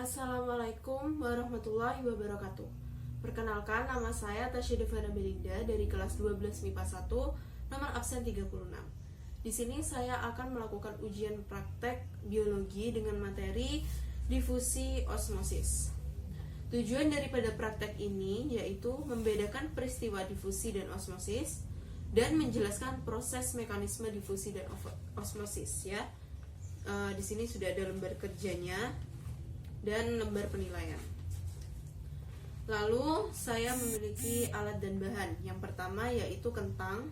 Assalamualaikum warahmatullahi wabarakatuh. Perkenalkan, nama saya Tasya Devana Belinda dari kelas 12 MIPA 1, nomor absen 36. Di sini saya akan melakukan ujian praktek biologi dengan materi difusi osmosis. Tujuan daripada praktek ini yaitu membedakan peristiwa difusi dan osmosis dan menjelaskan proses mekanisme difusi dan osmosis ya. Di sini sudah ada lembar kerjanya dan lembar penilaian. Lalu saya memiliki alat dan bahan. Yang pertama yaitu kentang.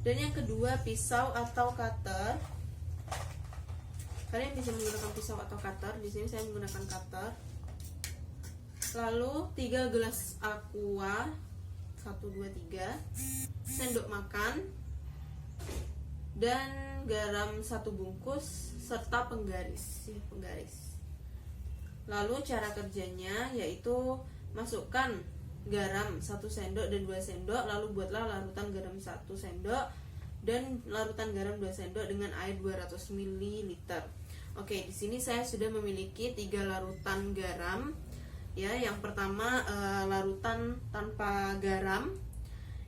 Dan yang kedua pisau atau cutter. Kalian bisa menggunakan pisau atau cutter. Di sini saya menggunakan cutter. Lalu 3 gelas aqua, 1, 2, 3, sendok makan, dan garam 1 bungkus serta penggaris. Lalu cara kerjanya yaitu masukkan garam 1 sendok dan 2 sendok, lalu buatlah larutan garam 1 sendok dan larutan garam 2 sendok dengan air 200 ml. Oke, di sini saya sudah memiliki 3 larutan garam. Ya, yang pertama larutan tanpa garam,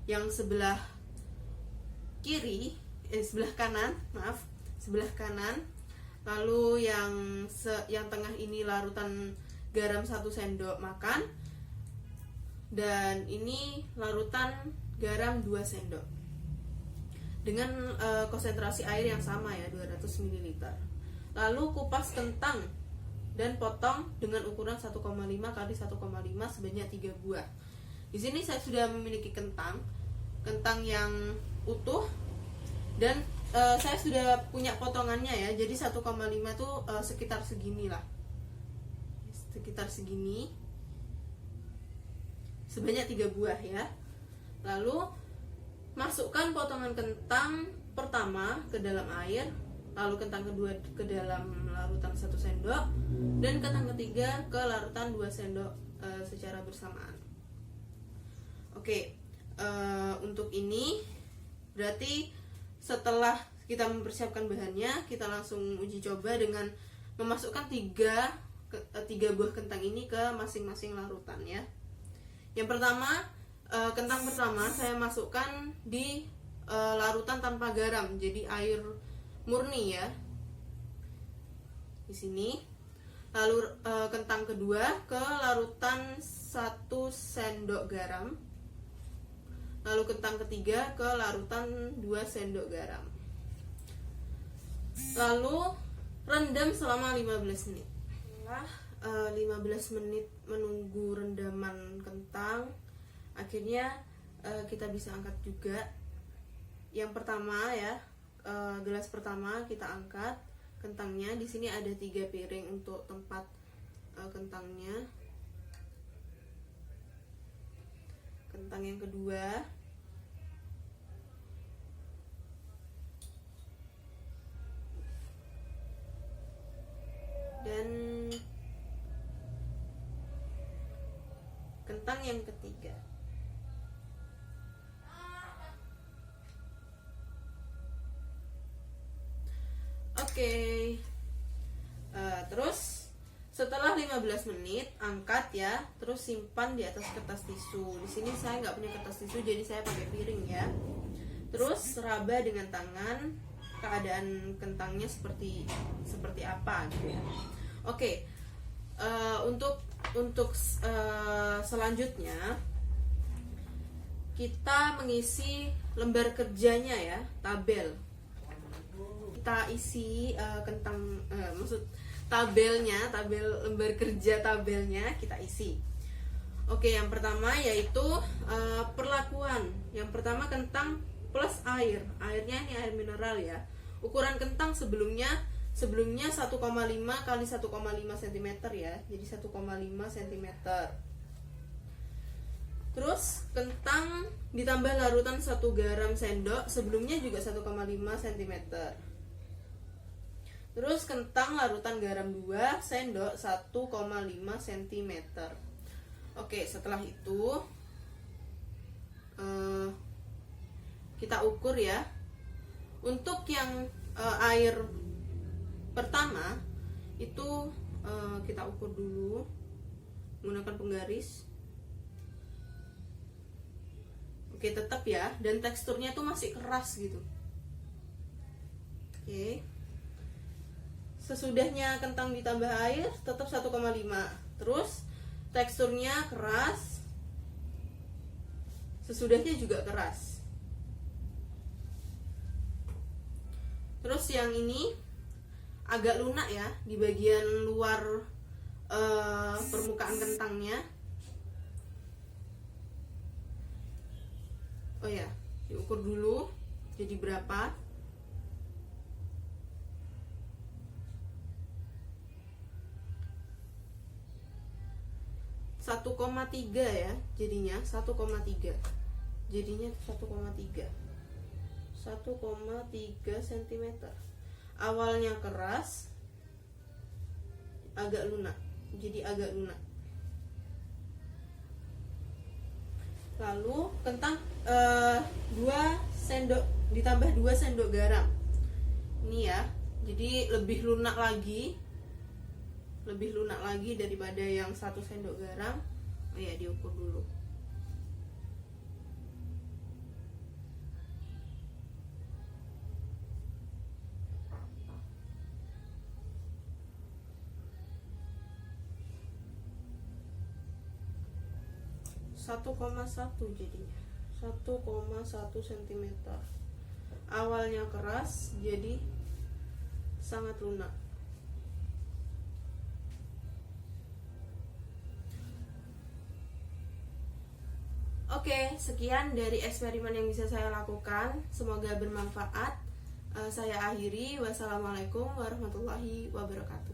yang sebelah kanan. Lalu yang tengah ini larutan garam 1 sendok makan, dan ini larutan garam 2 sendok dengan konsentrasi air yang sama ya, 200 ml. Lalu kupas kentang dan potong dengan ukuran 1,5 kali 1,5 sebanyak 3 buah. Di sini saya sudah memiliki kentang yang utuh, dan saya sudah punya potongannya ya. Jadi 1,5 tuh sekitar segini lah. Sekitar segini. Sebanyak 3 buah ya. Lalu masukkan potongan kentang pertama ke dalam air, lalu kentang kedua ke dalam larutan 1 sendok, dan kentang ketiga ke larutan 2 sendok secara bersamaan. Oke, untuk ini berarti setelah kita mempersiapkan bahannya, kita langsung uji coba dengan memasukkan 3 buah kentang ini ke masing-masing larutan ya. Yang pertama, kentang pertama saya masukkan di larutan tanpa garam, jadi air murni ya, di sini. Lalu kentang kedua ke larutan 1 sendok garam. Lalu kentang ketiga ke larutan 2 sendok garam. Lalu rendam selama 15 menit. Setelah 15 menit menunggu rendaman kentang, akhirnya kita bisa angkat juga. Yang pertama ya, gelas pertama kita angkat kentangnya. Di sini ada 3 piring untuk tempat kentangnya. Kentang yang kedua, dan kentang yang ketiga. Oke. Terus setelah 15 menit angkat ya, terus simpan di atas kertas tisu. Di sini saya nggak punya kertas tisu, jadi saya pakai piring ya. Terus raba dengan tangan keadaan kentangnya seperti apa gitu ya. Oke. Untuk selanjutnya kita mengisi lembar kerjanya ya, tabel. Kita isi tabel lembar kerja tabelnya kita isi. Oke, yang pertama yaitu perlakuan. Yang pertama kentang plus air. Airnya ini air mineral ya. Ukuran kentang sebelumnya 1,5 kali 1,5 cm ya. Jadi 1,5 cm. Terus kentang ditambah larutan 1 garam sendok, sebelumnya juga 1,5 cm. Terus kentang larutan garam 2 sendok 1,5 cm. Oke, setelah itu kita ukur ya. Untuk yang air pertama itu kita ukur dulu menggunakan penggaris. Oke, tetap ya, dan teksturnya tuh masih keras gitu. Oke. Sesudahnya kentang ditambah air tetap 1,5. Terus teksturnya keras. Sesudahnya juga keras. Terus yang ini agak lunak ya di bagian luar permukaan kentangnya. Oh ya, diukur dulu jadi berapa. Satu koma tiga ya, jadinya 1,3. Jadinya 1,3 cm. Awalnya keras, agak lunak, jadi agak lunak. Lalu kentang 2 sendok ditambah 2 sendok garam. Ini ya, jadi lebih lunak lagi daripada yang 1 sendok garam. Oh ya, diukur dulu. Satu koma satu jadinya 1,1 cm. Awalnya keras, jadi sangat lunak. Oke, sekian dari eksperimen yang bisa saya lakukan. Semoga bermanfaat. Saya akhiri. Wassalamualaikum warahmatullahi wabarakatuh.